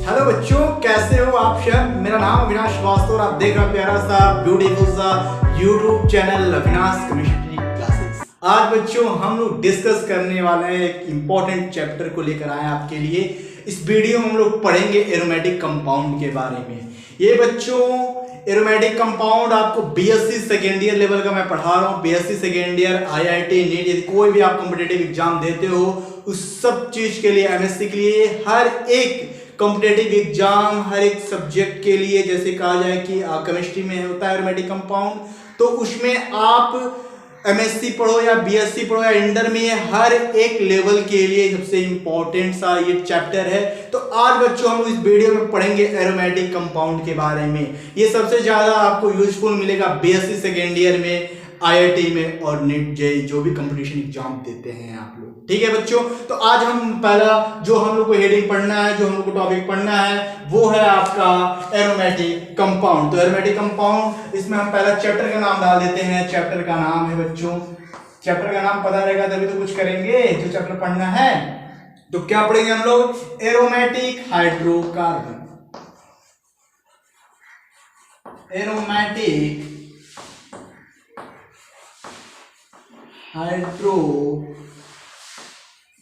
Hello बच्चों, कैसे हो आप सब। मेरा नाम अविनाश श्रीवास्तव और आप देख रहे हैं प्यारा सा ब्यूटीफुल सा YouTube channel Avinash chemistry classes. आज बच्चों हम लोग डिस्कस करने वाले हैं एक इम्पोर्टेंट चैप्टर को लेकर आए हैं आपके लिए। इस वीडियो में हम लोग पढ़ेंगे एरोमेटिक कंपाउंड के बारे में। ये बच्चों एरोमेटिक कंपाउंड आपको बीएससी सेकेंड ईयर लेवल का मैं पढ़ा रहा हूँ। BSc second year, IIT, NEET, यदि कोई भी आप कॉम्पिटिटिव एग्जाम देते हो उस सब चीज के लिए, एमएससी के लिए, हर एक कॉम्पिटिटिव एग्जाम, हर एक सब्जेक्ट के लिए, जैसे कहा जाए कि केमिस्ट्री में होता है एरोमेटिक कंपाउंड, तो उसमें आप एमएससी पढ़ो या बीएससी पढ़ो या इंटर में, हर एक लेवल के लिए सबसे इंपॉर्टेंट सा ये चैप्टर है। तो आज बच्चों हम इस वीडियो में पढ़ेंगे एरोमेटिक कंपाउंड के बारे में। ये सबसे ज्यादा आपको यूजफुल मिलेगा बीएससी सेकेंड ईयर में, आईआईटी में और नीट जेईई जो भी कंपटीशन एग्जाम देते हैं आप लोग। ठीक है बच्चों, तो आज हम पहला जो हम लोग को हेडिंग पढ़ना है, जो हम लोग को टॉपिक पढ़ना है, वो है आपका एरोमेटिक कंपाउंड। तो एरोमेटिक कंपाउंड, इसमें हम पहला चैप्टर का नाम डाल देते हैं। चैप्टर का नाम है बच्चों, चैप्टर का नाम पता रहेगा तभी तो कुछ करेंगे। जो चैप्टर पढ़ना है तो क्या पढ़ेंगे हम लोग? Aromatic hydrocarbon. Aromatic hydro.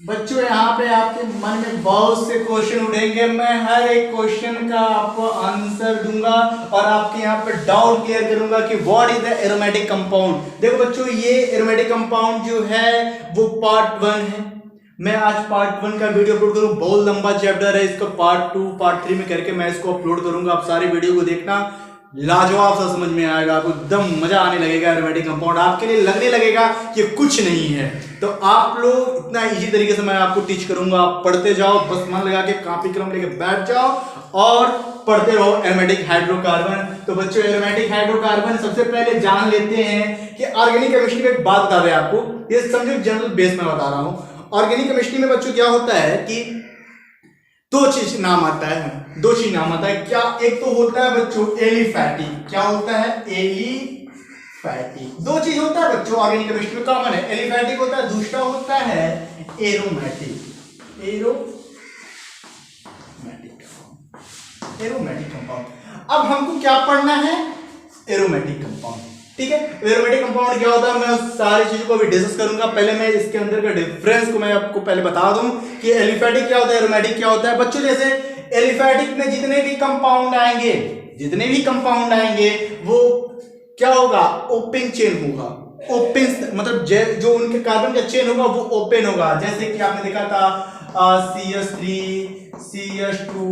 बच्चों यहाँ पे आपके मन में बहुत से क्वेश्चन उठेंगे, मैं हर एक क्वेश्चन का आपको आंसर दूंगा और आपके यहाँ पे डाउट क्लियर करूंगा कि what is the aromatic compound. देखो बच्चों, ये एरोमेटिक कंपाउंड जो है वो पार्ट 1 है। मैं आज पार्ट 1 का वीडियो अपलोड करूँ, बहुत लंबा चैप्टर है, इसका पार्ट 2 पार्ट 3 में करके मैं इसको अपलोड करूंगा। आप सारी वीडियो को देखना, लाजवाब सा समझ में आएगा, आपको एकदम मजा आने लगेगा। एरोमेटिक कंपाउंड आपके लिए लगने लगेगा कि कुछ नहीं है। तो आप लोग इतना इजी तरीके से मैं आपको टीच करूंगा, आप पढ़ते जाओ, बस मन लगा के कॉपी कलम लेके बैठ जाओ और पढ़ते रहो एरोमेटिक हाइड्रोकार्बन। तो बच्चों एरोमेटिक हाइड्रोकार्बन सबसे पहले जान लेते हैं कि ऑर्गेनिक केमिस्ट्री में एक बात बता रहे हैं आपको, ये समझो जनरल बेस में बता रहा हूं। ऑर्गेनिक केमिस्ट्री में बच्चों क्या होता है कि दो चीज नाम आता है। क्या? एक तो होता है बच्चों एलिफैटिक। क्या होता है? एलिफैटिक। दो चीज होता है बच्चों ऑर्गेनिक केमिस्ट्री में कॉमन है, एलिफैटिक होता है, दूसरा होता है एरोमेटिक। Aromatic compound. अब हमको क्या पढ़ना है? Aromatic compound. ठीक है, एरोमेटिक कंपाउंड क्या होता है मैं सारी चीजों को भी डिस्कस करूंगा। पहले मैं इसके अंदर का डिफरेंस को मैं आपको पहले बता दूं कि एलिफैटिक क्या होता है, एरोमेटिक क्या होता है। बच्चों जैसे एलिफैटिक में जितने भी कंपाउंड आएंगे वो क्या होगा? ओपन चेन होगा। ओपन मतलब जो उनके कार्बन का चेन होगा वो ओपन होगा। जैसे कि आपने देखा था CH3 CH2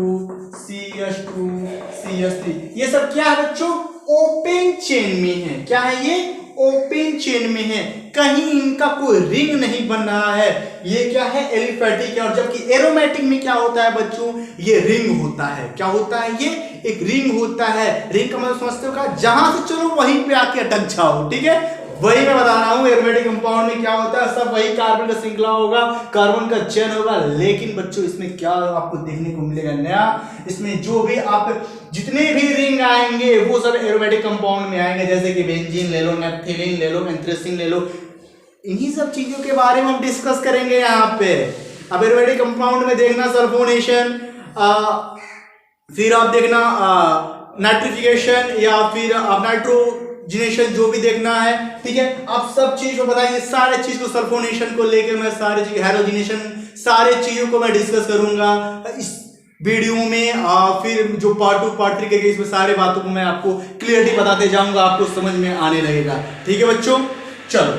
CH2 CH3, ये सब क्या है बच्चों? ओपन चेन में है। क्या है ये? ओपन चेन में है, कहीं इनका कोई रिंग नहीं बन रहा है। ये क्या है? एलिफैटिक है। और जबकि एरोमेटिक में क्या होता है बच्चों? ये रिंग होता है। क्या होता है? ये एक रिंग होता है। रिंग का मतलब समझते हो? का जहां से चलो वहीं पे आके अटक जाओ। ठीक है, वही मैं बता रहा हूं। एरोमेटिक कंपाउंड में क्या होता है? सब वही कार्बन का श्रृंखला होगा, कार्बन का चेन होगा। लेकिन बच्चों इसमें क्या आपको देखने को मिलेगा नया? इसमें जो भी आप जितने भी रिंग आएंगे वो सब एरोमेटिक कंपाउंड में आएंगे। जैसे कि बेंजीन ले लो, नैप्थेलीन ले लो, एंथ्रेसीन ले लो, इन्हीं सब चीजों के बारे में हम डिस्कस करेंगे यहाँ पे। अब एरोमेटिक कंपाउंड में देखना सल्फोनेशन, फिर आप देखना नाइट्रिफिकेशन या फिर नाइट्रोजनेशन, जो भी देखना है। ठीक है, आप सब चीज को बताएंगे, सारे चीज को सल्फोनेशन को लेकर मैं सारी चीज, हैलोजिनेशन, सारे चीजों को मैं डिस्कस करूंगा इस वीडियो में। फिर जो पार्ट 2 पार्ट 3 के केस में सारे बातों को मैं आपको क्लियरली बताते जाऊंगा, आपको समझ में आने लगेगा। ठीक है बच्चों, चलो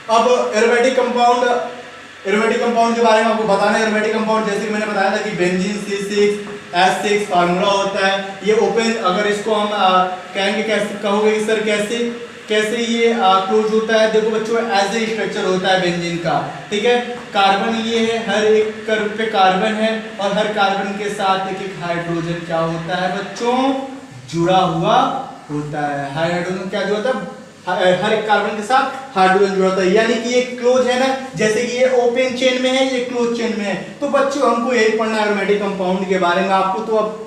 अब एरोमेटिक कंपाउंड के बारे में आपको बताना है। एरोमेटिक कंपाउंड जैसे मैंने बताया था कि बेंजीन C6H6 फार्मूला होता है। ये ओपन, अगर इसको हम कहेंगे, कैसे कहोगे सर कैसे ये क्लोज होता है? देखो बच्चों ऐसे स्ट्रक्चर होता है बेंजीन का। ठीक है, कार्बन ये है, हर एक कर्व पे कार्बन है और हर कार्बन के साथ एक एक हाइड्रोजन क्या होता है बच्चों? जुड़ा हुआ होता है। हाइड्रोजन क्या जुड़ा होता है? हर एक कार्बन के साथ हाइड्रोजन जुड़ा होता है, यानी कि ये क्लोज है ना। जैसे कि ये ओपन चेन में है, ये क्लोज चेन में है। तो बच्चों हमको यही पढ़ना है एरोमेटिक कंपाउंड के बारे में। आपको तो अब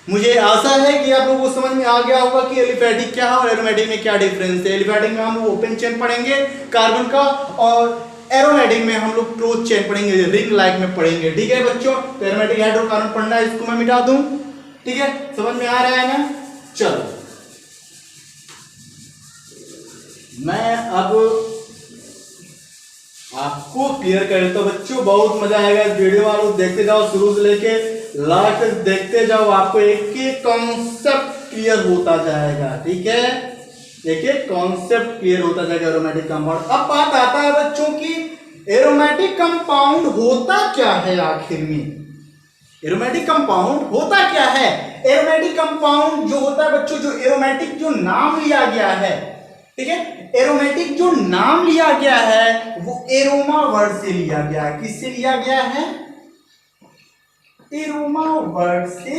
मुझे आशा है कि आप लोगों को समझ में आ गया होगा कि एलिफैटिक क्या है और एरोमेटिक में क्या डिफरेंस है। एलिफैटिक में हम ओपन चेन पढ़ेंगे कार्बन का, और एरोमेटिक में हम लोग क्लोज चेन पढ़ेंगे, रिंग लाइक में पढ़ेंगे। ठीक है बच्चों, तो एरोमेटिक हाइड्रोकार्बन पढ़ना है, इसको मैं मिटा दूं। ठीक है, समझ में आ रहा है ना? चलो मैं अब आपको क्लियर कर देता हूं बच्चों, बहुत मजा आएगा इस वीडियो वालों, देखते जाओ शुरू से लेके लास्ट तक देखते जाओ, आपको एक एक कॉन्सेप्ट क्लियर होता जाएगा। ठीक है, एक एक कॉन्सेप्ट क्लियर होता जाएगा एरोमेटिक कंपाउंड। अब बात आता है बच्चों की एरोमेटिक कंपाउंड होता क्या है आखिर में? एरोमेटिक कंपाउंड होता क्या है? एरोमेटिक कंपाउंड जो होता है बच्चों, जो एरोमेटिक जो नाम लिया गया है, ठीक है, एरोमेटिक जो नाम लिया गया है वो एरोमा वर्ड से लिया गया है। किससे लिया गया है? एरोमा वर्ड से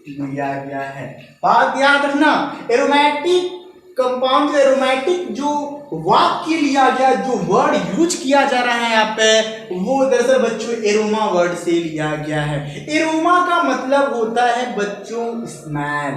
लिया गया है। बात याद रखना, एरोमेटिक कंपाउंड जो एरोमेटिक जो वाक्य लिया गया, जो वर्ड यूज किया जा रहा है यहाँ पे, वो दरअसल बच्चों एरोमा वर्ड से लिया गया है। एरोमा का मतलब होता है बच्चों स्मेल।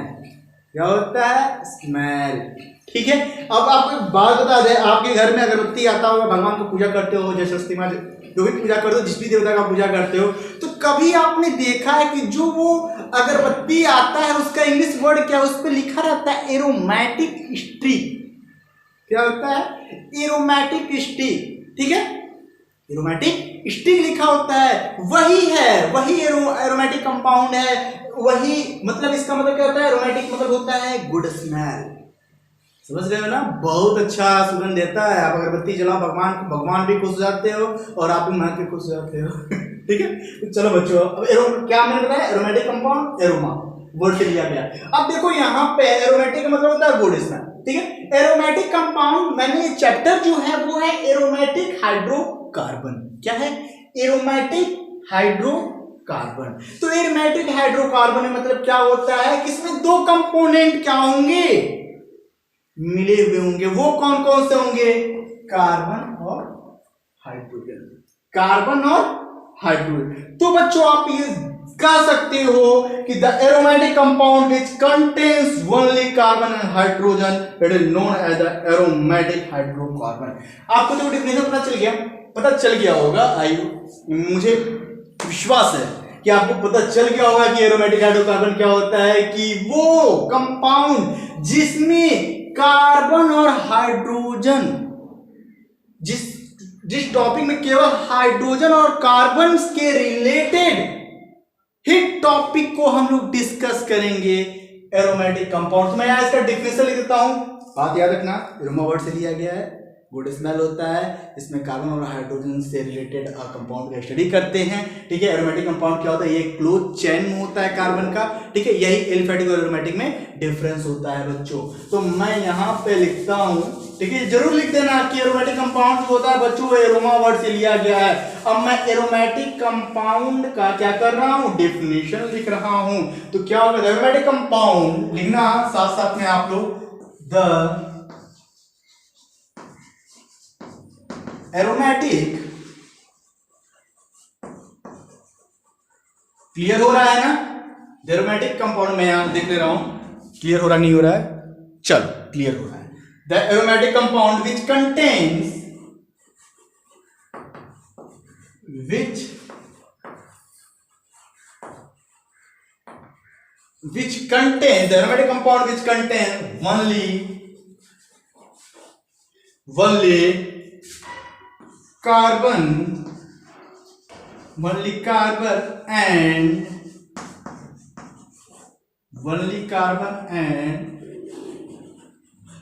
क्या होता है? स्मेल। ठीक है, अब आपको एक बात बता दें, आपके घर में अगरबत्ती आता होगा, भगवान को पूजा करते हो, जैसे सरस्वती माँ जो भी पूजा करते हो, जिस भी देवता का पूजा करते हो, तो कभी आपने देखा है कि जो वो अगरबत्ती आता है उसका इंग्लिश वर्ड क्या, उस पर लिखा रहता है एरोमेटिक स्टिक। क्या होता है? Aromatic stick. ठीक है, एरोमेटिक स्टिक लिखा होता है, वही है, वही एरोमेटिक कंपाउंड है, वही मतलब इसका मतलब क्या होता है? एरोमेटिक मतलब होता है गुड स्मेल। समझ रहे हो ना? बहुत अच्छा सुगंध देता है। आप अगरबत्ती जलाओ, भगवान भी खुश हो जाते हो और आप भी मन के खुश हो जाते हो। ठीक है, तो चलो बच्चों, अब क्या मैंने बताया? एरोमेटिक कंपाउंड एरोमा वर्ड से लिया गया। अब देखो यहाँ पे एरोमेटिक का मतलब होता है गुड स्मेल। ठीक है, एरोमेटिक कंपाउंड, मैंने ये चैप्टर जो है वो है एरोमेटिक हाइड्रोकार्बन। क्या है? Aromatic hydrocarbon. तो एरोमेटिक हाइड्रोकार्बन में मतलब क्या होता है कि इसमें दो कंपोनेंट क्या होंगे? मिले हुए होंगे। वो कौन कौन से होंगे? कार्बन और हाइड्रोजन। कार्बन और हाइड्रोजन। तो बच्चों आप ये कह सकते हो कि the aromatic compound which contains only carbon and hydrogen, it is known as the aromatic hydrocarbon. आपको तो डिफिनेशन पता चल गया होगा। मुझे विश्वास है कि आपको पता चल गया होगा कि एरोमेटिक हाइड्रोकार्बन क्या होता है, कि वो कंपाउंड जिसमें कार्बन और हाइड्रोजन, जिस टॉपिक में केवल हाइड्रोजन और कार्बन के रिलेटेड हिट टॉपिक को हम लोग डिस्कस करेंगे, एरोमेटिक कंपाउंड। तो मैं यहां इसका डिफिनेशन लिख देता हूं, बात याद रखना, एरोमा वर्ड से लिया गया है, गुड स्मेल होता है, इसमें कार्बन और हाइड्रोजन से रिलेटेड कंपाउंड का स्टडी करते हैं। ठीक है, एरोमेटिक कंपाउंड क्या होता है? ये क्लोज चेन में होता है कार्बन का। ठीक है, यही एलिफेटिक और एरोमेटिक में डिफरेंस होता है बच्चों। तो मैं यहाँ पे लिखता हूँ, ठीक है, जरूर लिख देना कि एरोमेटिक कंपाउंड जो होता है बच्चों वो एरोमा वर्ड से लिया गया है। अब मैं एरोमेटिक कंपाउंड का क्या कर रहा हूँ? डेफिनेशन लिख रहा हूँ। तो क्या होगा? एरोमेटिक कंपाउंड लिखना साथ साथ में आप लोग, द एरोमेटिक, क्लियर हो रहा है ना? एरोमेटिक कंपाउंड में यहां देख ले रहा हूं, क्लियर हो रहा नहीं हो रहा है? चलो, क्लियर हो रहा है। The aromatic compound which contains the aromatic compound which contain only carbon and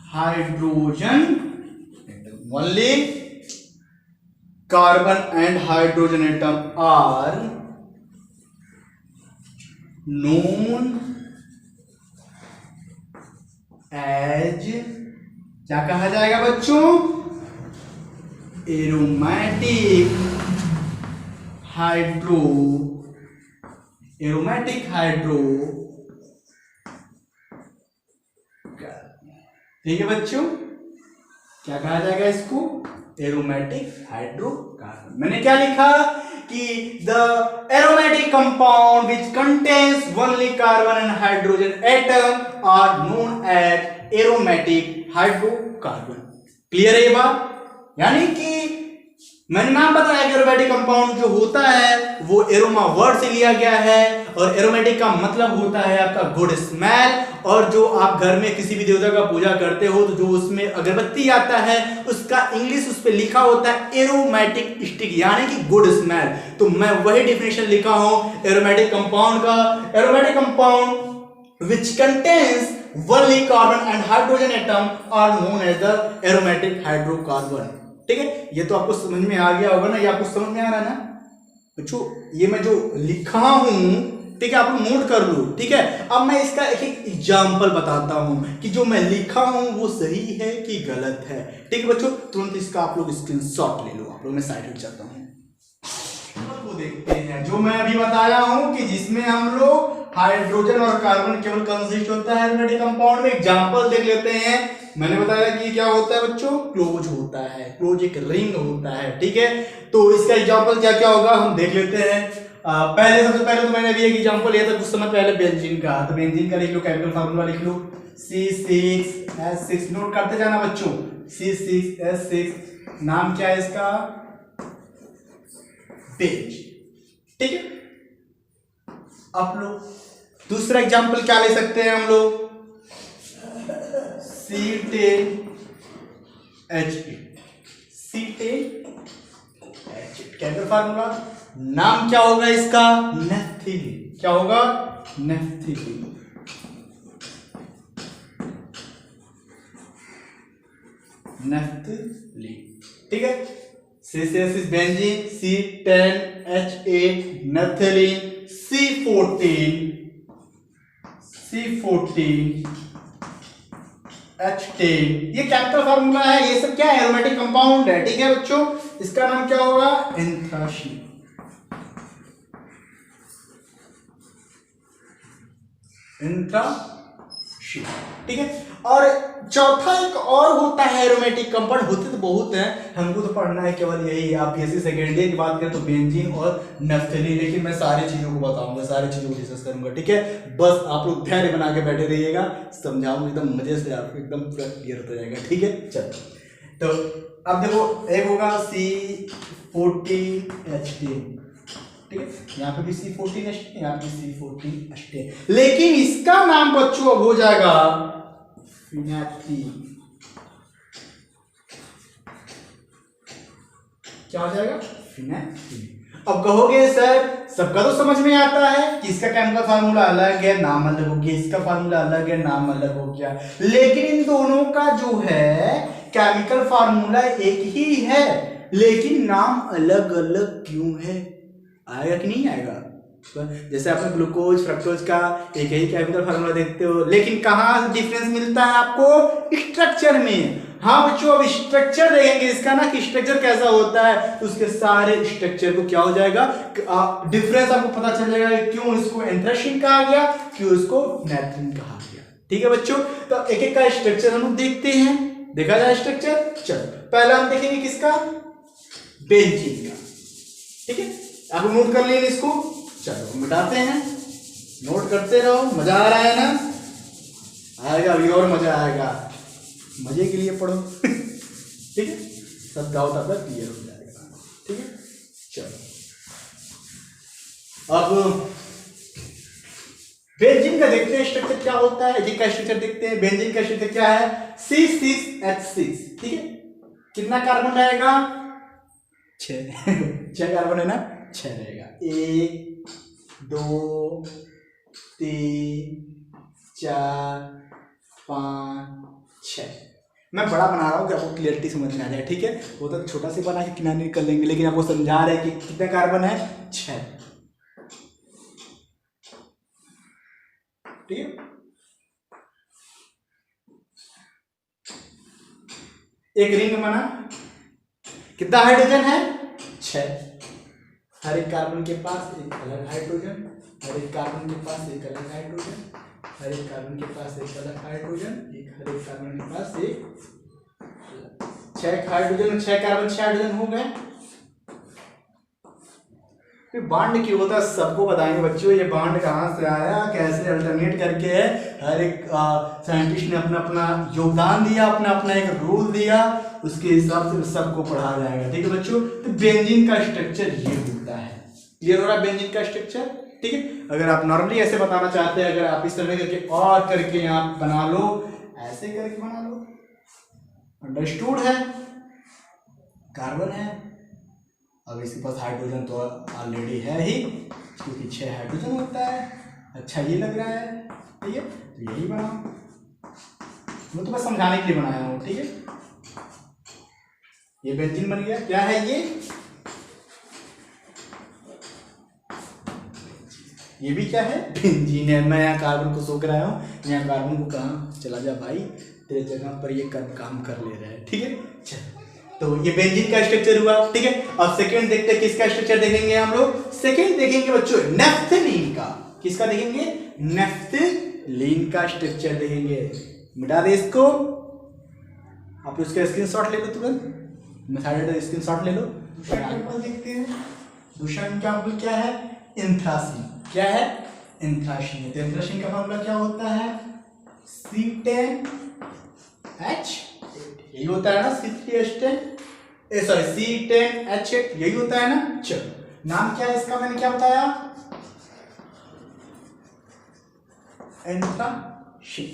hydrogen, only carbon and hydrogen atom are known as, क्या कहा जाएगा बच्चों? एरोमेटिक हाइड्रो ठीक है बच्चों, क्या कहा जाएगा इसको? Aromatic hydrocarbon. मैंने क्या लिखा कि the aromatic compound which contains only carbon and hydrogen atom are known as aromatic hydrocarbon. Clear है ये बात? यानी कि मैंने नाम बताया कि एरोमेटिक कंपाउंड जो होता है वो एरोमा वर्ड से लिया गया है, और एरोमेटिक का मतलब होता है आपका गुड स्मेल। और जो आप घर में किसी भी देवता का पूजा करते हो तो जो उसमें अगरबत्ती आता है उसका इंग्लिश उस पे लिखा होता है एरोमेटिक स्टिक, यानी कि गुड स्मेल। तो मैं वही डिफिनेशन लिखा हूं एरोमेटिक कंपाउंड का। Aromatic compound which contains only carbon and hydrogen atom are known as the aromatic hydrocarbon। ठीक है, ये तो आपको समझ में आ गया होगा ना, ये आपको समझ में आ रहा है ना बच्चों। ये मैं जो लिखा हूं, ठीक है, आप लोग नोट कर लो। ठीक है, अब मैं इसका एक एक एग्जाम्पल बताता हूं कि जो मैं लिखा हूं वो सही है कि गलत है। ठीक है बच्चों, तुरंत इसका आप लोग स्क्रीनशॉट ले लो। आप लोग मैं साइड हट जाता हूं, वो देखते हैं जो मैं अभी बताया हूं कि जिसमें हम लोग हाइड्रोजन और कार्बन केवल कंसिस्ट होता है एरोमेटिक कंपाउंड में। एग्जांपल देख लेते हैं। मैंने बताया कि क्या होता है बच्चों, क्लोज होता है, क्लोज एक रिंग होता है। ठीक है, तो इसका एग्जांपल क्या क्या होगा हम देख लेते हैं। सबसे पहले तो मैंने अभी एक एग्जांपल लिया था कुछ समय पहले बेंजीन का। तो बेंजीन का लिख लो, केमिकल फार्मूला लिख लो C6H6, नोट करते जाना बच्चों। C6H6, नाम क्या है इसका, बेंजीन। ठीक है, आप लोग दूसरा एग्जांपल क्या ले सकते हैं हम लोग, C10H8, C10H8 केमिकल फार्मूला, नाम क्या होगा इसका, नेफ्थलीन। क्या होगा, नेफ्थलीन। नेफ्थलीन। ठीक है, C6 benzene, C10H8 naphthalene, C14H10, ये केमिकल फार्मूला है। ये सब क्या है, एरोमेटिक कंपाउंड है। ठीक है बच्चों, इसका नाम क्या होगा, एंथ्रासीन। एंथ्रासीन। ठीक है, और चौथा एक और होता है एरोमेटिक कंपाउंड। होते तो बहुत हैं, हमको तो पढ़ना है केवल यही। आप बीएससी सेकेंड ईयर की बात करें तो बेंजीन और नेफ्थलीन, लेकिन मैं सारी चीजों को बताऊंगा, सारी चीजों को डिस्कस करूंगा। ठीक है, बस आप लोग धैर्य बना के बैठे रहिएगा, समझाऊंगा एकदम मजे से, आपको एकदम पूरा क्लियर हो जाएगा। ठीक है, चलो तो अब देखो, एक होगा C14H10। ठीक है, यहाँ पे भी C14H10, यहाँ पे C14H10, लेकिन इसका नाम बच्चों अब हो जाएगा फिनैप्थीन। क्या हो जाएगा, फिनैप्थीन। अब कहोगे सर सबका तो समझ में आता है कि इसका केमिकल फार्मूला अलग है, नाम अलग हो गया, इसका फार्मूला अलग है, नाम अलग हो गया, लेकिन इन दोनों का जो है केमिकल फार्मूला एक ही है, लेकिन नाम अलग अलग क्यों है। आएगा कि नहीं आएगा, जैसे आपने ग्लूकोज फ्रक्टोज का एक ही केमिकल फार्मूला देखते हो, लेकिन कहाँ डिफरेंस मिलता है आपको, स्ट्रक्चर में। हाँ बच्चों, अब स्ट्रक्चर देखेंगे इसका ना कि स्ट्रक्चर कैसा होता है, तो उसके सारे स्ट्रक्चर को क्या हो जाएगा, डिफरेंस आपको पता चल जाएगा क्यों इसको एंथ्रासीन कहा गया, क्यों इसको नेफ्थलीन कहा गया। ठीक है बच्चों, तो एक एक का स्ट्रक्चर हम लोग देखते हैं, देखा जाए स्ट्रक्चर। चलो पहला हम देखेंगे किसका, बेंजीन का। ठीक है, आप नोट कर लेंगे इसको। चलो मिटाते हैं, नोट करते रहो, मजा आ रहा है ना, आएगा अभी और मजा आएगा, मजे के लिए पढ़ो। ठीक है, सब डाउट आपका क्लियर हो जाएगा। ठीक है, चलो अब बेंजीन का देखते हैं स्ट्रक्चर क्या होता है। बेंजीन का स्ट्रक्चर देखते हैं, बेंजीन का स्ट्रक्चर क्या है, C6H6। ठीक है, कितना कार्बन रहेगा, 6 कार्बन है ना, 6 रहेगा। 1 2 3 4 5 6। मैं बड़ा बना रहा हूँ कि आपको क्लियरिटी समझ में आ जाए। ठीक है, वो तो छोटा सा बना के किनारे कर लेंगे, लेकिन आपको समझा रहे हैं कि कितने कार्बन है, 6। ठीक है, एक रिंग बना, कितना हाइड्रोजन है, 6। हर एक कार्बन के पास एक अलग हाइड्रोजन, हर एक कार्बन के पास एक अलग हाइड्रोजन, हर एक कार्बन के पास एक अलग हाइड्रोजन, हर एक कार्बन के पास एक 6 हाइड्रोजन, 6 कार्बन, 6 हाइड्रोजन हो गए। बॉन्ड क्यों होता है सबको बताएंगे बच्चों। ये बॉन्ड कहाँ से आया, कैसे अल्टरनेट करके है, हर एक साइंटिस्ट ने अपना अपना योगदान दिया, अपना अपना एक रूल दिया, उसके हिसाब से सबको पढ़ाया जाएगा। ठीक है बच्चों, तो बेंजीन का स्ट्रक्चर ये होता है, क्लियर हो रहा है बेंजीन का स्ट्रक्चर। ठीक है, अगर आप नॉर्मली ऐसे बताना चाहते हैं, अगर आप इस तरह करके और करके यहाँ बना लो, ऐसे करके बना लो, अंडरस्टूड है। कार्बन है, अब इसके पास हाइड्रोजन तो ऑलरेडी है ही, क्योंकि 6 हाइड्रोजन होता है। अच्छा ये लग रहा है, ठीक है, तो यही बनाओ, मैं तो बस समझाने के लिए बनाया हूँ। ठीक है, ये बेंजीन बन गया। क्या है ये भी क्या है, बेंजीन है। मैं यहाँ कार्बन को सो कराया हूँ, यहाँ कार्बन को कहाँ चला जा भाई, तेरे जगह पर ये काम कर ले रहा है। ठीक है, चल, तो ये बेंजीन का स्ट्रक्चर हुआ। ठीक है, अब सेकंड देखते हैं, किसका स्ट्रक्चर देखेंगे हम लोग। सेकंड देखेंगे बच्चों नेफ्थलीन का। किसका देखेंगे, नेफ्थलीन का स्ट्रक्चर देखेंगे। मिटा दे इसको, आप उसका स्क्रीनशॉट ले लो तुरंत, मेथड स्क्रीनशॉट ले लो। दूसरा एग्जांपल देखते हैं। दूसरा एग्जांपल क्या है, एंथ्रासीन। क्या है, एंथ्रासीन। तो एंथ्रासीन का फॉर्मूला क्या होता है, C10H8, यही होता है ना, C10H8 यही होता है ना। चलो, नाम क्या है इसका, मैंने क्या बताया, एंथ्रासीन।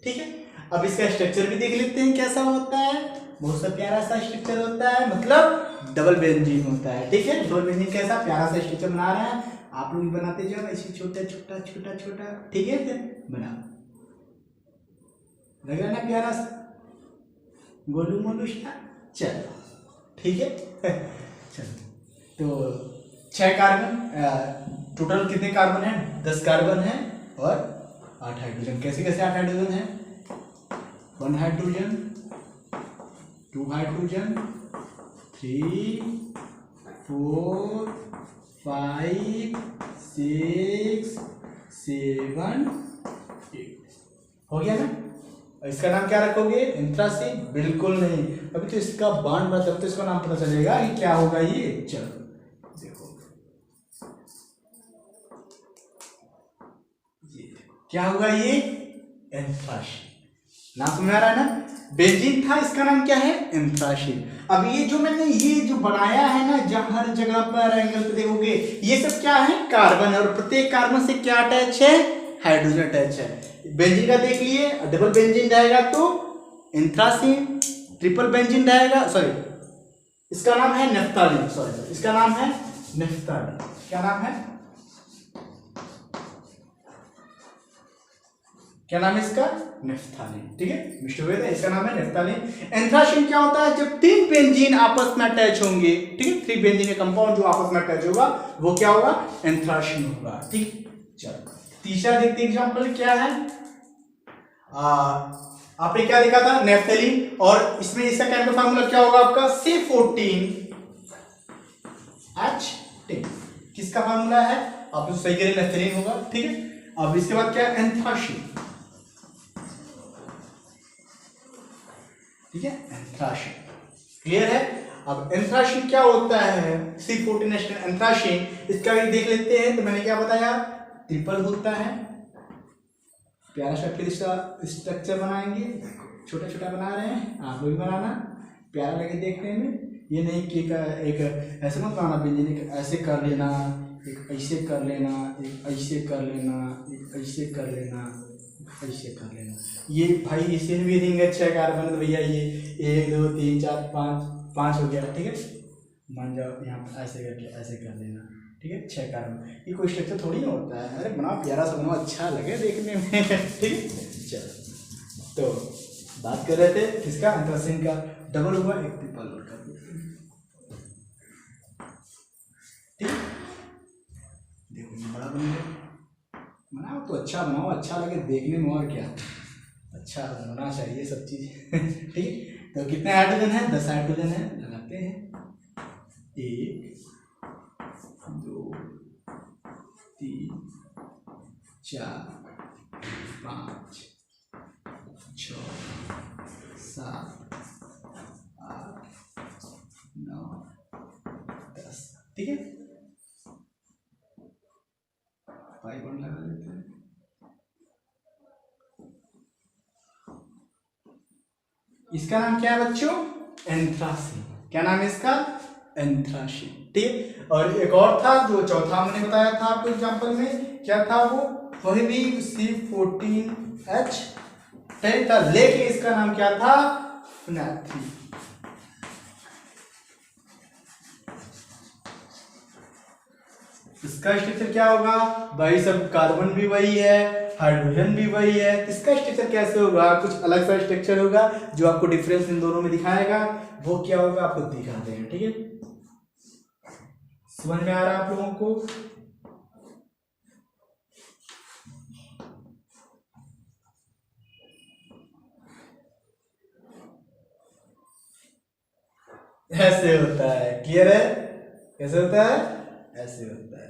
ठीक है, अब इसका स्ट्रक्चर भी देख लेते हैं कैसा होता है। बहुत सा प्यारा सा स्ट्रक्चर होता है, मतलब डबल बेंजीन होता है। ठीक है, डबल बेंजीन कैसा प्यारा सा स्ट्रक्चर बना रहे हैं, आप लोग बनाते जाओ ऐसे छोटा छोटा छोटा छोटा। ठीक है, बना, लग रहा है ना प्यारा सा, गोलू मोलू सा। चलो ठीक है, चलो, तो 6 कार्बन, टोटल कितने कार्बन है, 10 कार्बन है और 8 हाइड्रोजन। कैसे कैसे 8 हाइड्रोजन है, 1 हाइड्रोजन, 2 हाइड्रोजन, 3, 4, 5, 6, 7, 8 हो गया ना। इसका नाम क्या रखोगे, एंथ्रासीन? बिल्कुल नहीं, अभी तो इसका बॉन्ड बना तब तो इसका नाम पता चलेगा कि क्या होगा ये। चलो देखो, ये क्या होगा, ये एंथ्रासीन। नाम समझ आ रहा है ना, बेंजीन था, इसका नाम क्या है, एंथ्रासीन। अब ये जो मैंने ये जो बनाया है ना, जहां हर जगह पर एंगल पे देखोगे ये सब क्या है, कार्बन है, और प्रत्येक कार्बन से क्या अटैच है, हाइड्रोजन अटैच है। बेंजीन का देख लिए, डबल बेंजीन रहेगा तो एंथ्रासीन, ट्रिपल बेंजीन रहेगा, सॉरी इसका नाम है नेफ्थालीन, सॉरी इसका नाम है नेफ्थालीन। क्या नाम है, क्या नाम है इसका, नेफ्थालीन। ठीक है मिस्टर वेद, इसका नाम है नेफ्थालीन। एंथ्रासीन क्या होता है, जब 3 बेंजीन आपस में अटैच होंगे, ठीक है, 3 बेंजीन का कंपाउंड जो आपस में अटैच होगा वो क्या होगा, एंथ्रासीन होगा। ठीक, चलो तीसरा देखते एग्जांपल क्या है। आपने क्या देखा था, नेफ्थलीन, और इसमें इसका केमिकल फार्मूला क्या होगा आपका, C14H10। किसका फार्मूला है, आप तो सही करें, नेफ्थलीन होगा। ठीक है, अब इसके बाद क्या है, एंथ्रासीन। ठीक है, एंथ्रासीन क्लियर है। अब एंथ्रासीन क्या होता है, C14H10 एंथ्रासीन, इसका भी देख लेते हैं। तो मैंने क्या बताया, ट्रिपल होता है, प्यारा सा फिर इसका स्ट्रक्चर बनाएंगे, छोटा छोटा बना रहे हैं, आप लोग भी बनाना, प्यारा लगे देखने में। ये नहीं कि एक ऐसे मत बनाना बेंजीन, एक ऐसे कर लेना, एक ऐसे कर लेना, एक ऐसे कर लेना, एक ऐसे कर लेना, ऐसे कर लेना। ये भाई इसे भी रिंग 6 कार्बन, तो भैया ये 1 2 3 4 5 हो गया। ठीक है, मान जाओ यहाँ पर ऐसे करके ऐसे कर लेना। ठीक है, 6 कार्बन, ये कोई स्ट्रक्चर थोड़ी ना होता है। अरे बनाओ प्यारा सा बनाओ, अच्छा लगे देखने में। ठीक है, चलो तो बात कर रहे थे किसका, एंथ्रासीन का। डबल हुआ, एक ट्रिपल और कर देते हैं। ठीक, देखो ये बड़ा बन गया। बनाओ तो अच्छा बनाओ, अच्छा लगे देखने में, और क्या, अच्छा होना चाहिए सब चीज। ठीक है, तो कितने हाइड्रोजन है, 10 हाइड्रोजन है, लगाते हैं 1 2 3 4 5 6 7 8 9 10। ठीक है, इसका नाम क्या है बच्चों? एंथ्रासीन। क्या नाम है इसका? एंथ्रासीन। ठीक। और एक और था जो चौथा मैंने बताया था आपको एग्जांपल में, क्या था वो? वही भी C14H था, लेकिन इसका नाम क्या था? फिनाइल। इसका स्ट्रक्चर क्या होगा भाई? सब कार्बन भी वही है, हाइड्रोजन भी वही है, इसका स्ट्रक्चर कैसे होगा? कुछ अलग सा स्ट्रक्चर होगा जो आपको डिफरेंस इन दोनों में दिखाएगा। वो क्या होगा आपको दिखाते हैं। ठीक है, समझ में आ रहा है आप लोगों को? ऐसे होता है। क्लियर है? कैसे होता है? ऐसे होता है।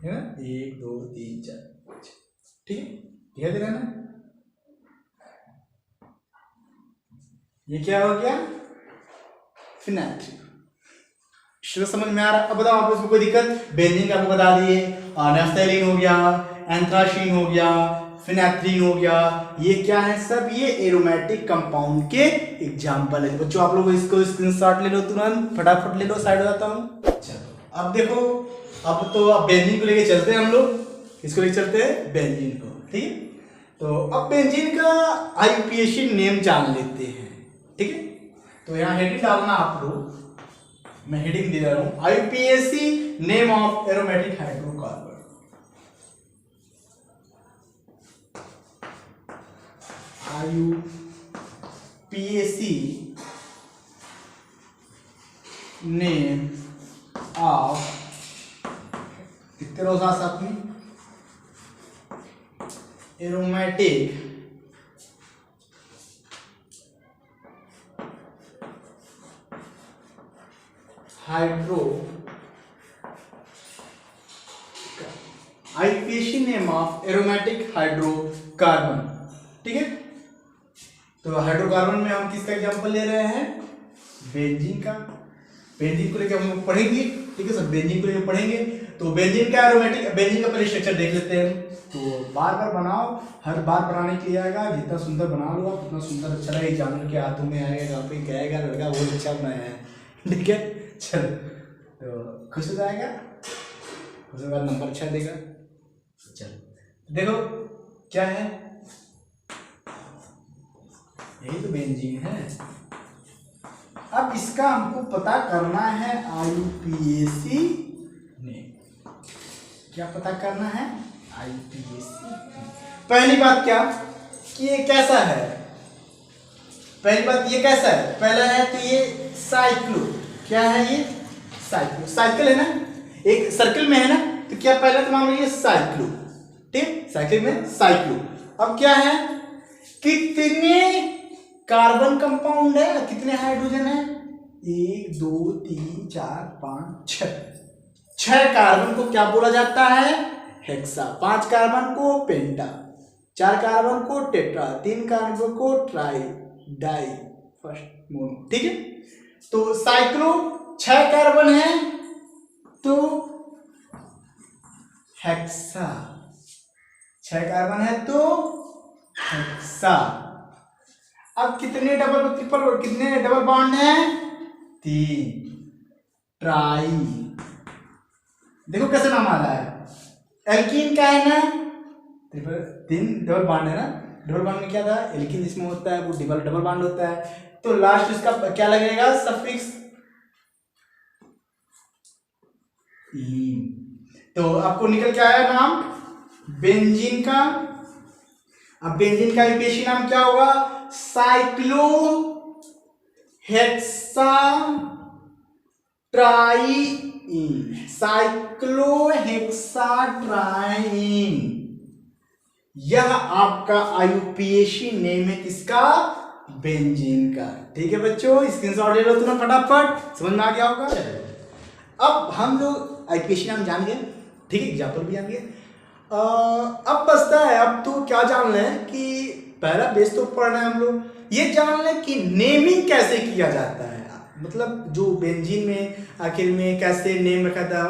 है ना? 1 2 3 4 5। ठीक है, दिखाई दे रहा है ना? ये क्या हो गया? फिनाइल। समझ में आ रहा? अब बताओ आप इसमें कोई दिक्कत? बेंजीन आपको बता दिए, नैफ्थैलीन हो गया, एंथ्रासीन हो गया, फिनाइल हो गया। ये क्या है? सब ये एरोमेटिक कंपाउंड के एग्जांपल है। बच्चों आप लोग इसको स्क्रीनशॉट ले लो, तुरंत फटाफट ले लो, साइड हो जाता हूँ। चलो अब देखो, अब तो अब बेंजीन को लेके चलते हैं हम लोग। किसको लेके चलते हैं? बेंजीन को। ठीक है, तो अब बेंजीन का आईयूपीएसी नेम जान लेते हैं। ठीक है, तो यहाँ हेडिंग डालना आप लोग, मैं हेडिंग दे रहा हूं, IUPAC name of aromatic hydrocarbon. IUPAC name of, कितने रोज आ साथ में? Aromatic hydro, IUPAC name of aromatic hydrocarbon. ठीक है, तो हाइड्रोकार्बन में हम किसका एग्जांपल ले रहे हैं? बेंजीन का। बेंजीन को लेकर हम लोग पढ़ेंगे। ठीक है सर, बेंजीन को लेकर पढ़ेंगे। तो बेंजीन का एरोमेटिक, बेंजीन का पहले स्ट्रक्चर देख लेते हैं। तो बार बार बनाओ, हर बार बनाने के लिए आएगा। जितना सुंदर बना लो आप उतना सुंदर अच्छा लगेगा, एग्जामिनर के हाथों में आएगा, यहाँ पे कहेगा लड़का बहुत अच्छा बनाया है। ठीक है, चलो तो खुश हो जाएगा, उसके बाद नंबर अच्छा देगा। चलो देखो क्या है, यही तो बेंजीन है। अब इसका हमको पता करना है आईयूपीएसी नेम। क्या पता करना है? आईयूपीएसी। पहली बात क्या कि ये कैसा है? पहली बात ये कैसा है? पहला है तो ये साइक्लो। क्या है ये? साइक्लो। साइकिल है ना, एक सर्कल में है ना, तो क्या पहला तो मान लीजिए साइक्लो। ठीक, साइकिल में साइक्लो। अब क्या है? कितने कार्बन कंपाउंड है, कितने हाइड्रोजन है? 1 2 3 4 5 6। 6 कार्बन को क्या बोला जाता है? हेक्सा। 5 कार्बन को पेंटा, 4 कार्बन को टेट्रा, 3 कार्बन को ट्राई, डाई, फर्स्ट मोनो। ठीक है, तो साइक्लो 6 कार्बन है तो हेक्सा। 6 कार्बन है तो हेक्सा। अब कितने डबल ट्रिपल, कितने डबल बॉन्ड है? 3। ट्राई, देखो कैसे नाम आ रहा है। एल्कीन का है ना, 3 डबल बॉन्ड है ना। डबल बॉन्ड में क्या था? एल्कीन जिसमें होता है वो डबल बॉन्ड होता है, तो लास्ट इसका क्या लगेगा? सफिक्स ईन। तो आपको निकल के आया नाम बेंजीन का। अब बेंजीन का आईयूपीएसी नाम क्या होगा? Cyclo hexa trying. Cyclo hexa trying, यह आपका आईयूपीएसी नेम है किसका? बेंजीन का। ठीक है बच्चों, स्क्रीनशॉट ले लो तुरंत फटाफट, समझ में आ गया होगा। अब हम लोग आईयूपीएसी नाम जान गए, ठीक है, एग्जाम्पल भी जान गए। अब बचता है, अब तो क्या जान लें कि पहला बेस तो पढ़ रहे हैं हम लोग, ये जान लें कि नेमिंग कैसे किया जाता है। मतलब जो बेंजीन में आखिर में कैसे नेम रखा था,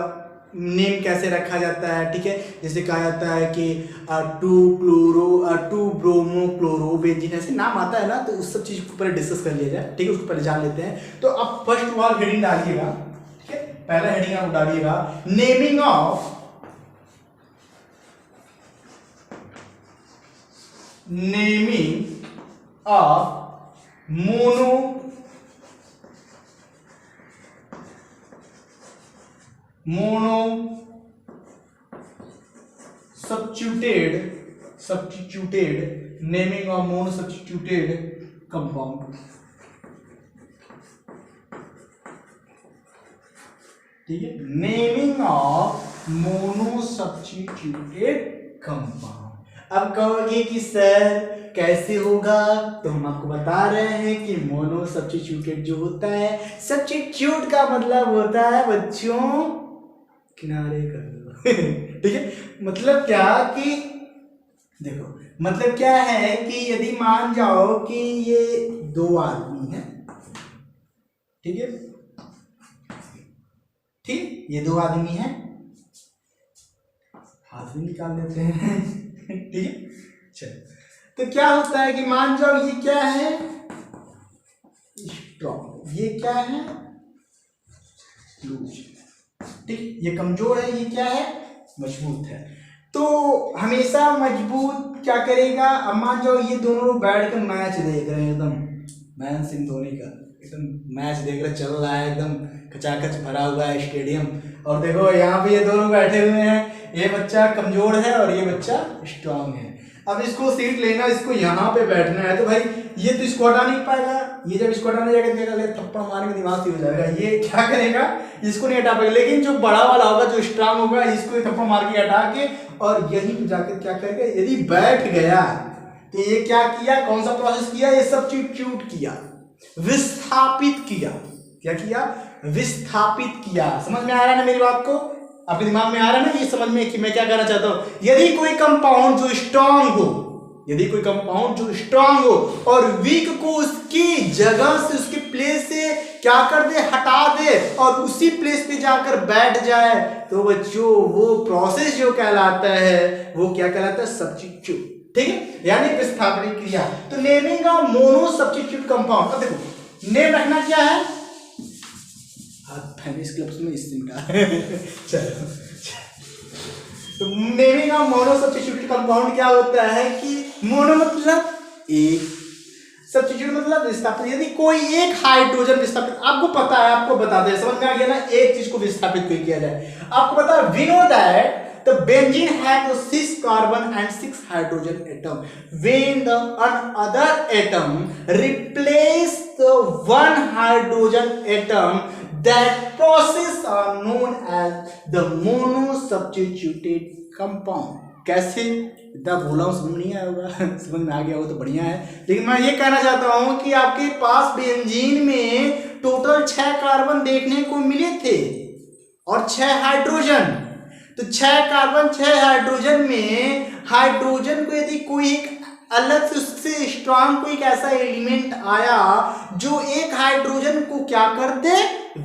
नेम कैसे रखा जाता है, ठीक है। जैसे कहा जाता है कि 2 ब्रोमो क्लोरो बेंजीन, ऐसे नाम आता है ना, तो उस सब चीज को पहले डिस्कस कर लिया जाए, ठीक है, उसको पहले जान लेते हैं। तो अब फर्स्ट वाल हेडिंग डालिएगा, ठीक है, पहला हेडिंग आप डालिएगा naming of mono substituted naming of mono substituted compound, ठीक है, naming of mono substituted compound. अब कहोगे कि सर कैसे होगा, तो हम आपको बता रहे हैं कि मोनो सब्स्टिट्यूटेड जो होता है, सब्स्टिट्यूट का मतलब होता है बच्चों, किनारे कर दो ठीक है, मतलब क्या कि देखो, मतलब क्या है कि यदि मान जाओ कि ये 2 आदमी है, ठीक है, ठीक, ये 2 आदमी है, हाथ भी निकाल देते हैं ठीक है, चलो, तो क्या होता है कि मान जाओ ये क्या है, स्ट्रॉन्ग, ये क्या है, लूज, ठीक, ये कमजोर है, ये क्या है, मजबूत है। तो हमेशा मजबूत क्या करेगा, अब मान जाओ ये दोनों बैठ कर मैच देख रहे हैं, एकदम महेंद्र सिंह धोनी का एकदम मैच देख रहे, चल रहा है, एकदम खचाखच भरा हुआ है स्टेडियम, और देखो यहाँ पे ये दोनों बैठे हुए हैं, ये बच्चा कमजोर है और ये बच्चा स्ट्रांग है। अब इसको सीट लेना, इसको यहाँ पे बैठना है, तो भाई ये तो इसको हटा नहीं पाएगा, ये जब इसको हटाने जाएगा देगा थप्पड़ मारने का दिमाग से हो जाएगा, ये क्या करेगा, इसको नहीं हटा पाएगा, लेकिन जो बड़ा वाला होगा, जो स्ट्रांग होगा, इसको थप्पड़ मार के हटा के और यहीं पे जाकर क्या करेगा, यदि बैठ गया तो ये क्या किया, कौन सा प्रोसेस किया, ये सब्स्टिट्यूट किया, विस्थापित किया, क्या किया, विस्थापित किया। समझ में आ रहा है ना मेरी बात को, आपके दिमाग में आ रहा है ना ये समझ में कि मैं क्या कहना चाहता हूं। यदि कोई कंपाउंड जो स्ट्रांग हो, यदि कोई कंपाउंड जो स्ट्रांग हो और वीक को उसकी जगह से, उसके प्लेस से क्या कर दे, हटा दे और उसी प्लेस पे जाकर बैठ जाए, तो बच्चों वो प्रोसेस जो कहलाता है, वो क्या कहलाता है, सब्स्टिट्यूट, ठीक है, यानी विस्थापन क्रिया। तो naming of mono substitute compound, अब देखो नेम रखना क्या है, क्लब्स में इसका चलो, तो naming of mono substituted compound क्या होता है कि मोनो मतलब एक, सब्स्टिट्यूट मतलब विस्थापित, यदि कोई एक हाइड्रोजन विस्थापित, आपको पता है, आपको बता दे, समझ में आ गया ना, एक चीज को विस्थापित कोई किया जाए, आपको पता है, we know that the benzene has 6 carbon and 6 hydrogen atom. When the another atom replace the one hydrogen atom, that process are known as the mono-substituted compound. कैसे इतना बोला हूँ, समझ नहीं आया होगा समझ में आ गया हो तो बढ़िया है, लेकिन मैं ये कहना चाहता हूँ कि आपके पास बेंजीन में टोटल 6 कार्बन देखने को मिले थे और 6 हाइड्रोजन, तो 6 कार्बन 6 हाइड्रोजन में हाइड्रोजन को यदि कोई एक अलग से उससे स्ट्रांग कोई एक ऐसा एलिमेंट आया जो एक हाइड्रोजन को क्या कर दे,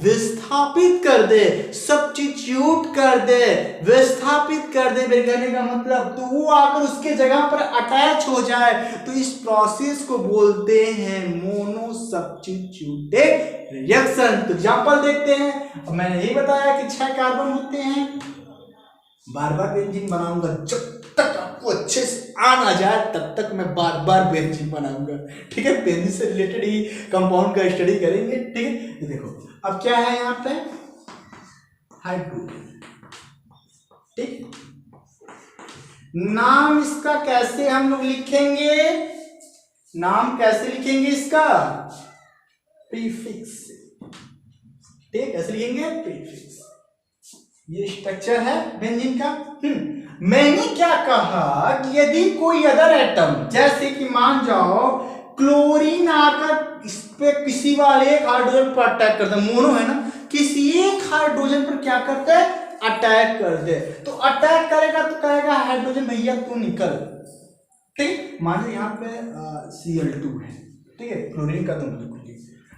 विस्थापित कर दे, सब्स्टिट्यूट कर दे, विस्थापित कर दे, मेरे कहने का मतलब, तो वो आकर उसके जगह पर अटैच हो जाए, तो इस प्रोसेस को बोलते हैं मोनो सब्स्टिट्यूटेड रिएक्शन। तो एग्जांपल देखते हैं, अब मैंने यही बताया कि 6 कार्बन होते हैं, बार बार बेंजीन बनाऊंगा, जब तक आपको अच्छे से आ ना जाए तब तक मैं बार बार बेंजीन बनाऊंगा, ठीक है, बेंजीन से रिलेटेड ही कंपाउंड का स्टडी करेंगे, ठीक है। ये देखो अब क्या है यहाँ पे, हाइड्रोजन, ठीक, नाम इसका कैसे हम लोग लिखेंगे, नाम कैसे लिखेंगे इसका, प्रीफिक्स, ठीक, कैसे लिखेंगे, प्रीफिक्स, ये स्ट्रक्चर है बेंजीन का। मैंने क्या कहा कि यदि कोई अदर एटम, जैसे कि मान जाओ क्लोरीन आकर इस पे किसी वाले एक हाइड्रोजन पर अटैक करता है, मोनो है ना, किसी एक हाइड्रोजन पर क्या करता है, अटैक कर दे, तो अटैक करेगा तो कहेगा हाइड्रोजन भैया तू निकल, ठीक, मान लो यहाँ पे Cl2 है, ठीक है, क्लोरीन का तो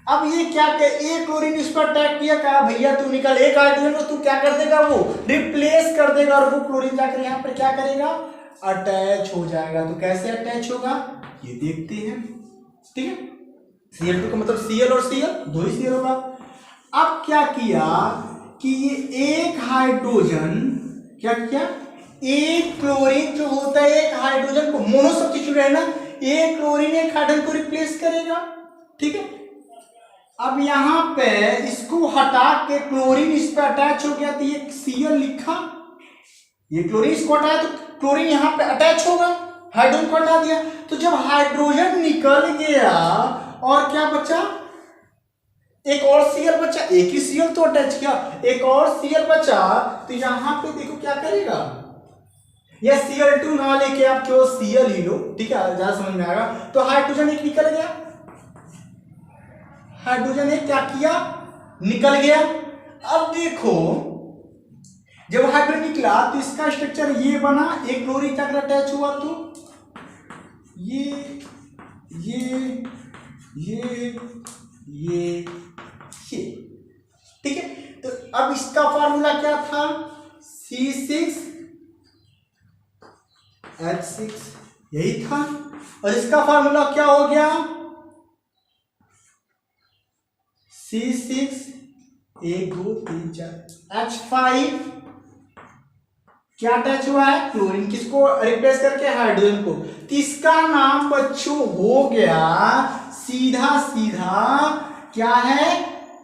अब ये क्या कर, एक क्लोरीन इस पर अटैक किया, कहा भैया तू निकल, एक हाइड्रोजन को तू क्या कर देगा, वो रिप्लेस कर देगा और वो क्लोरीन जाकर यहाँ पर क्या करेगा, अटैच हो जाएगा। तो कैसे अटैच होगा ये देखते हैं, ठीक है। Cl2 का मतलब Cl और Cl, दो ही Cl होगा। अब क्या किया कि ये एक हाइड्रोजन क्या किया, एक क्लोरीन जो होता है एक हाइड्रोजन को, मोनो सब्स्टिट्यूट है ना, एक क्लोरीन एक हाइड्रोजन को रिप्लेस करेगा, ठीक है। अब यहां पे इसको हटा के क्लोरीन इस पे अटैच हो गया, तो ये Cl लिखा, ये क्लोरीन इसको हटाया तो क्लोरीन यहां पे अटैच होगा, हाइड्रोजन को हटा दिया। तो जब हाइड्रोजन निकल गया और क्या बचा, एक और Cl बचा, एक ही Cl तो अटैच किया, एक और Cl बचा, तो यहां पे देखो क्या करेगा, या Cl2 ना लेके आप क्यों Cl ही लो, ठीक है, ज्यादा समझ में आएगा। तो हाइड्रोजन एक निकल गया, हाइड्रोजन एक क्या किया, निकल गया। अब देखो जब हाइड्रोजन निकला तो इसका स्ट्रक्चर ये बना, एक क्लोरीन जाकर अटैच हुआ, तो ये ठीक है। तो अब इसका फार्मूला क्या था, C6H6 यही था, और इसका फार्मूला क्या हो गया, C6 1 2 3 4 H5 क्या अटैच हुआ है, क्लोरीन, किसको रिप्लेस करके, हाइड्रोजन को। तो इसका नाम बच्चों हो गया सीधा सीधा क्या है,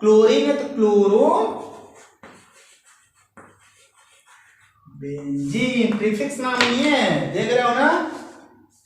क्लोरीन है तो क्लोरो बेंजीन, प्रीफिक्स नाम नहीं है, देख रहे हो ना,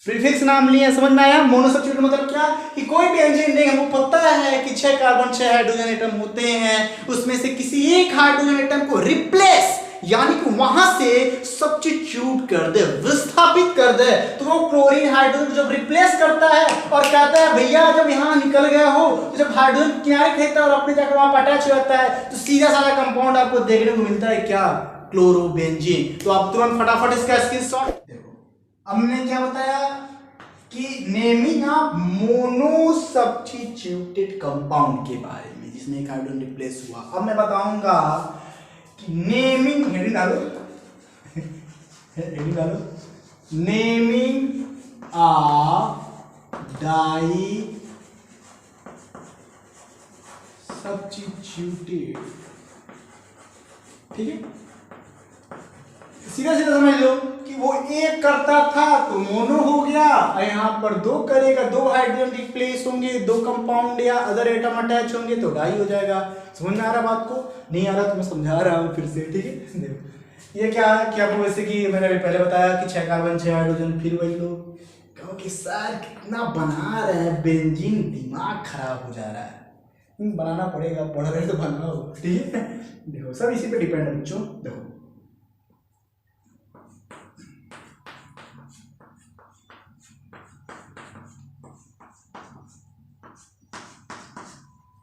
प्रीफिक्स नाम लिया, समझ में आया। मोनोसब्स्टिट्यूट मतलब क्या, कि कोई भी एंजाइम नहीं, हमको पता है कि 6 कार्बन 6 हाइड्रोजन एटम होते हैं, उसमें से किसी एक हाइड्रोजन एटम को रिप्लेस यानी कि वहां से सब्स्टिट्यूट कर दे, विस्थापित कर दे, तो वो क्लोरीन हाइड्रोजन को जब रिप्लेस करता है और कहता है भैया जब यहां निकल गया हो, तो जब हाइड्रोजन किनारे खेलता है और अपने जाकर वहां अटैच हो जाता है, तो सीधा साधा कंपाउंड आपको देखने को मिलता है क्या, क्लोरोबेंजीन। तो आप तुरंत फटाफट इसका स्क्रीनशॉट देखो। हमने क्या बताया कि naming of mono substituted compound के बारे में, जिसमें एक हाइड्रोजन रिप्लेस हुआ। अब मैं बताऊंगा कि नेमिंग, हेडिंग डालो, हेडिंग डालो, नेमिंग ऑफ डाई सब्स्टिट्यूटेड, ठीक है। सीधा सीधा समझ लो कि वो एक करता था तो मोनो हो गया, और यहां पर दो करेगा, दो हाइड्रोजन रिप्लेस होंगे, दो कंपाउंड या अदर एटम अटैच होंगे तो डाई हो जाएगा। समझ में आ रहा बात को, नहीं आ रहा तो मैं समझा रहा हूं फिर से, ठीक है। देखो ये क्या है कि आपको वैसे कि मैंने अभी पहले बताया कि 6 कार्बन 6 हाइड्रोजन, फिर वही लोग कहो कि सर कितना बना रहे हैं बेंजीन, दिमाग खराब हो जा रहा है, बनाना पड़ेगा, पढ़ रहे तो बनाओ, ठीक है। देखो सब इसी पे डिपेंड है बच्चों। देखो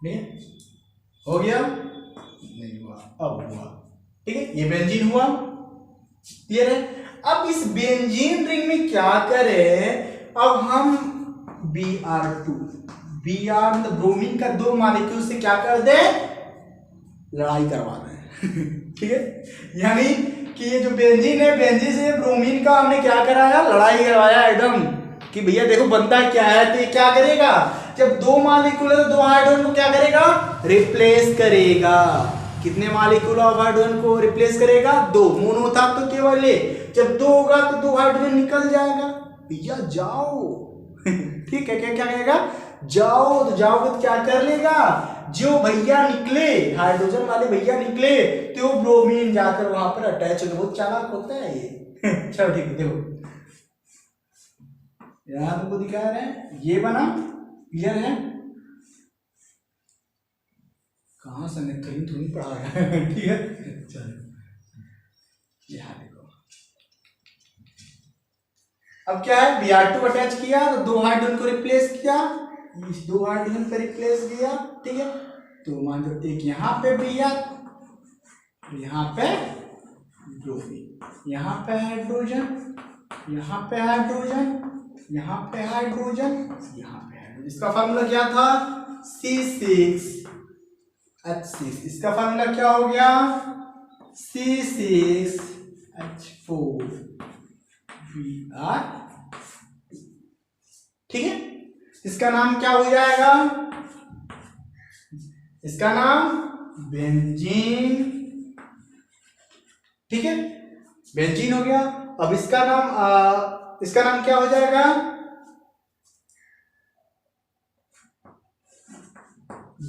नहीं हो गया, नहीं हुआ, अब हुआ, ठीक है। ये बेंजीन हुआ, क्लियर है। अब इस बेंजीन रिंग में क्या करें, अब हम Br2, Br मतलब ब्रोमीन का दो मॉलिक्यूल से क्या कर दे, लड़ाई करवा दें ठीक है। यानी कि ये जो बेंजीन है, बेंजीन से ब्रोमीन का हमने क्या कराया, लड़ाई करवाया एकदम, कि भैया देखो बनता क्या है। तो ये क्या करेगा, जब दो मॉलिक्यूल है तो दो हाइड्रोजन को क्या करेगा, रिप्लेस करेगा। कितने मॉलिक्यूल ऑफ हाइड्रोजन को रिप्लेस करेगा, दो, मोनो था तो केवल एक, जब दो होगा तो दो हाइड्रोजन निकल जाएगा, भैया जाओ ठीक है। क्या क्या कहेगा, जाओ, तो जाओगे तो क्या कर लेगा, जो भैया निकले, हाइड्रोजन वाले भैया निकले, तो ब्रोमीन जाकर वहां पर अटैच हो, बहुत चालाक होता है ये चलो ठीक है। देखो यहां तुमको दिखा रहे हैं, ये बना, क्लियर है, कहां से कहीं तो नहीं पढ़ा है ठीक है। चलो यहां देखो, अब क्या है, Br2 अटैच किया तो दो हाइड्रोजन को रिप्लेस किया, इस दो हाइड्रोजन पे रिप्लेस किया, ठीक है। तो मान लो एक यहाँ पे Br, यहाँ पे ब्रोमीन, यहाँ पे हाइड्रोजन, यहाँ पे हाइड्रोजन, यहाँ पे हाइड्रोजन, यहाँ पे हाइड्रोजन। इसका फार्मूला क्या था, C6H6, इसका फार्मूला क्या हो गया C6H4Br। ठीक है, इसका नाम क्या हो जाएगा, इसका नाम बेंजीन। ठीक है, बेंजीन हो गया। अब इसका नाम क्या हो जाएगा,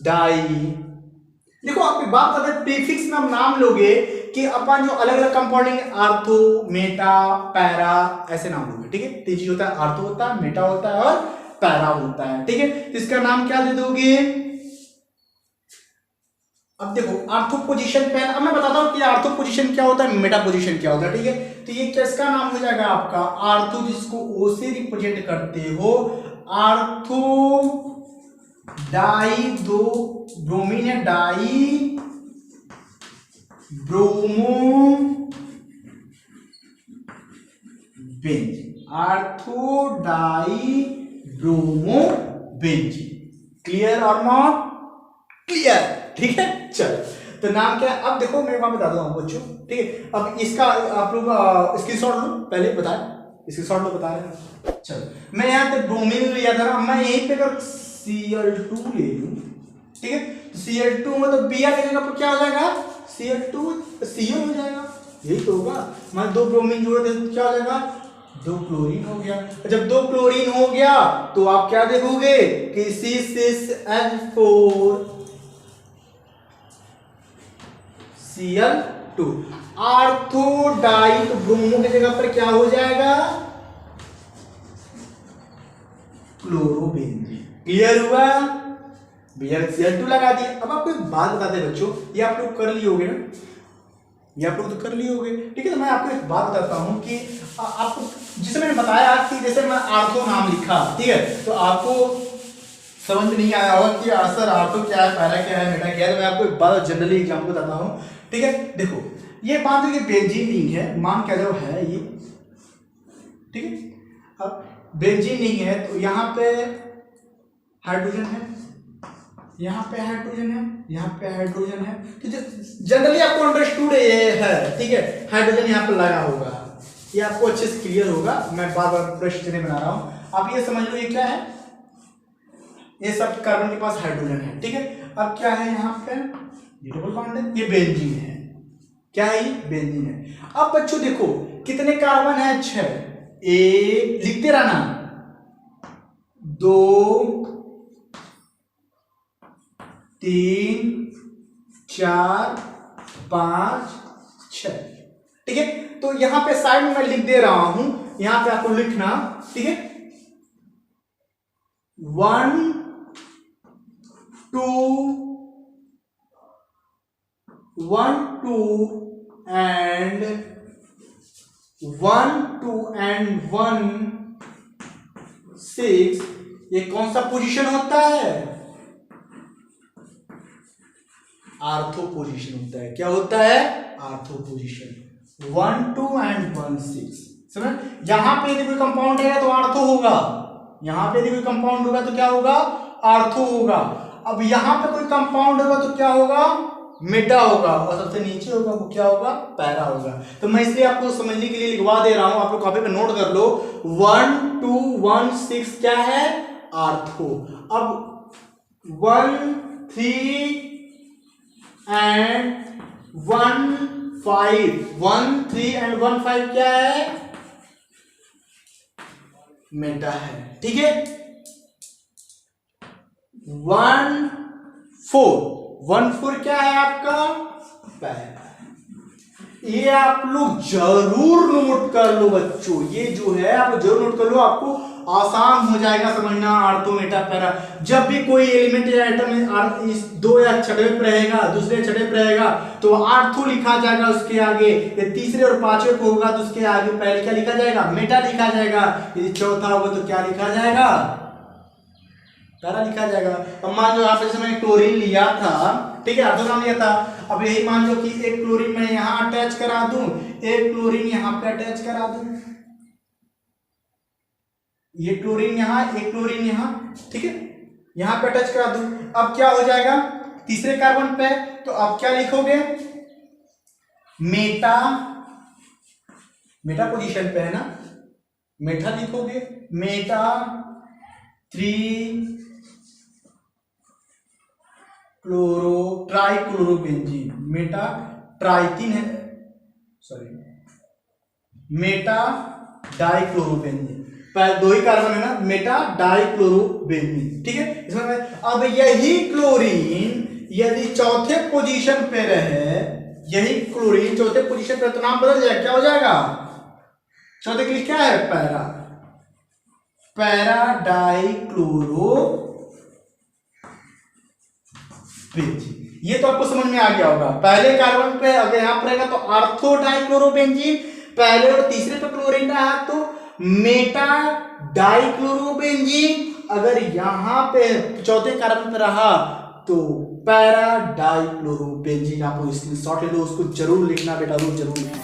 डाई। देखो आप एक बात बता, प्रीफिक्स में हम नाम लोगे कि अपन जो अलग अलग कंपाउंडिंग आर्थो, मेटा, पैरा ऐसे नाम लोगे। ठीक है, तीन चीज होता है, आर्थो होता है, मेटा होता है और पैरा होता है। ठीक है, तो इसका नाम क्या दे दोगे। अब देखो आर्थो पोजीशन पे, अब मैं बताता हूं कि आर्थो पोजीशन क्या होता है, मेटा पोजीशन क्या होता है। ठीक है, तो ये किसका नाम हो जाएगा आपका आर्थो, जिसको ओ से रिप्रेजेंट करते हो, आर्थो डाई, दो ब्रोमीन है, die bromo benzene, ortho die bromo benzene. Clear और नॉट क्लियर। ठीक है, चलो तो नाम क्या है। अब देखो मैं वहां बता दूं बच्चों। ठीक है, अब इसका आप लोग स्क्रीनशॉट लो, पहले बताए स्क्रीनशॉट लो, बता रहे। चलो मैं यहाँ पे ब्रोमीन लिया था ना, मैं यहीं पे अगर Cl2 ले लूं, ठीक है, तो Cl2 मतलब Br की जगह पर क्या हो जाएगा, Cl2 Cl हो जाएगा, यही तो होगा। मान दो ब्रोमीन जोड़ दे तो क्या हो जाएगा, दो क्लोरीन हो गया। जब दो क्लोरीन हो गया तो आप क्या देखोगे कि C6H4 Cl2, आर्थो डाई, तो ब्रोमो की जगह पर क्या हो जाएगा, क्लोरोबेंजीन। क्लियर हुआ, Cl2 लगा दिया। अब आपको एक बात बताते हैं बच्चों, ये आप लोग कर लिए होगे ना, ये आप लोग तो कर लिए होगे। ठीक है, तो मैं आपको एक बात बताता हूं कि आपको जिसे मैंने बताया कि जैसे मैं आर्थो नाम लिखा, ठीक है, तो आपको समझ में नहीं आया होगा कि सर आर्थो क्या है, पैरा क्या है, मेटा क्या है। तो मैं आपको एक बात जनरली एग्जांपल बताता हूं। ठीक है, देखो ये मान लो कि बेंजीन रिंग है, मान क्या जो है ये। ठीक है, अब बेंजीन रिंग है तो यहाँ पे हाइड्रोजन है, यहाँ पे हाइड्रोजन है, यहाँ पे हाइड्रोजन है। तो जनरली आपको अंडरस्टूड ये है। ठीक है, हाइड्रोजन यहाँ पे लगा होगा, ये आपको अच्छे से क्लियर होगा। मैं बार बार प्रश्न नहीं बना रहा हूँ, आप ये समझ लो ये क्या है, ये सब कार्बन के पास हाइड्रोजन है। ठीक है, अब क्या है यहाँ पे, ये डबल बॉन्ड है, ये बेंजीन है। क्या है, ये बेंजीन है। अब बच्चों देखो कितने कार्बन है, 6। एक लिखते रहना, 2 3 4 5 6। ठीक है, तो यहां पे साइड में मैं लिख दे रहा हूं, यहां पे आपको लिखना। ठीक है, 1 2 1 2 and 1 2 and 1 6। ये कौन सा पोजीशन होता है, आर्थो पोजीशन होता है। क्या होता है, आर्थो पोजीशन। 1 2 and 1 6 समझ। यहां पे यदि कोई कंपाउंड है तो आर्थो होगा, यहां पे यदि कोई कंपाउंड होगा तो क्या होगा, आर्थो होगा। अब यहां पे कोई कंपाउंड होगा तो क्या होगा, मेटा होगा, और सबसे नीचे होगा वो क्या होगा, पैरा होगा। तो मैं इसलिए आपको समझने के लिए लिखवा दे रहा हूं, आप लोग कॉपी पे नोट कर लो। 1 2 1 6 क्या है, आर्थो। अब 1 3 and 1 5 1 3 and 1 5 क्या है, मेटा है। ठीक है, 1 4 क्या है आपका, पैरा। ये आप लोग जरूर नोट कर लो बच्चों, ये जो है आप जरूर नोट कर लो, आपको आसान हो जाएगा समझना। आर्थो मेटा पैरा, जब भी कोई एलिमेंट या आइटम इस 2 या छठे पे रहेगा, दूसरे छठे पे रहेगा तो आर्थो लिखा जाएगा उसके आगे। ये तीसरे और पांचवे को होगा तो उसके आगे पहले क्या लिखा जाएगा, मेटा लिखा जाएगा। यदि चौथा होगा तो क्या लिखा जाएगा, पैरा लिखा जाएगा। अब मान लो यहाँ पे जैसे मैंने क्लोरीन लिया था, ठीक है, आर्थो नाम लिया था। अब यही मान लो कि एक क्लोरीन मैं यहाँ अटैच करा दूं, एक क्लोरीन यहाँ पे अटैच करा दूं, ये क्लोरीन यहाँ, एक क्लोरीन यहाँ। ठीक है, यहां पे टच करा दूं, अब क्या हो जाएगा तीसरे कार्बन पे, तो अब क्या लिखोगे मेटा, मेटा पोजीशन पे है ना, मेटा लिखोगे, मेटा 3 क्लोरो ट्राइक्लोरोबेंजीन, मेटा ट्राई 3 है, सॉरी मेटा डाइक्लोरोबेंजीन, पहले 2 ही कार्बन है ना, मेटा डाइक्लोरोबेंजीन, ठीक है। इसमें अब यही क्लोरीन यदि चौथे पोजीशन पे रहे, यही क्लोरीन चौथे पोजीशन पे, तो नाम बदल जाएगा, क्या हो जाएगा चौथे के लिए क्या है पैरा, पैरा डाइक्लोरोबेंजीन। ये तो आपको समझ में आ गया होगा। पहले कार्बन पे अगर यहां पर रहेगा तो ऑर्थो डाइक्लोरोबेंजीन, पहले और तीसरे पे क्लोरीन रहा तो मेटा डाइक्लोरोबेंजीन, अगर यहां पे चौथे कार्बन पे रहा तो पैरा डाइक्लोरोबेंजीन। आप स्क्रीनशॉट ले लो, उसको जरूर लिखना बेटा, जरूर लिखना।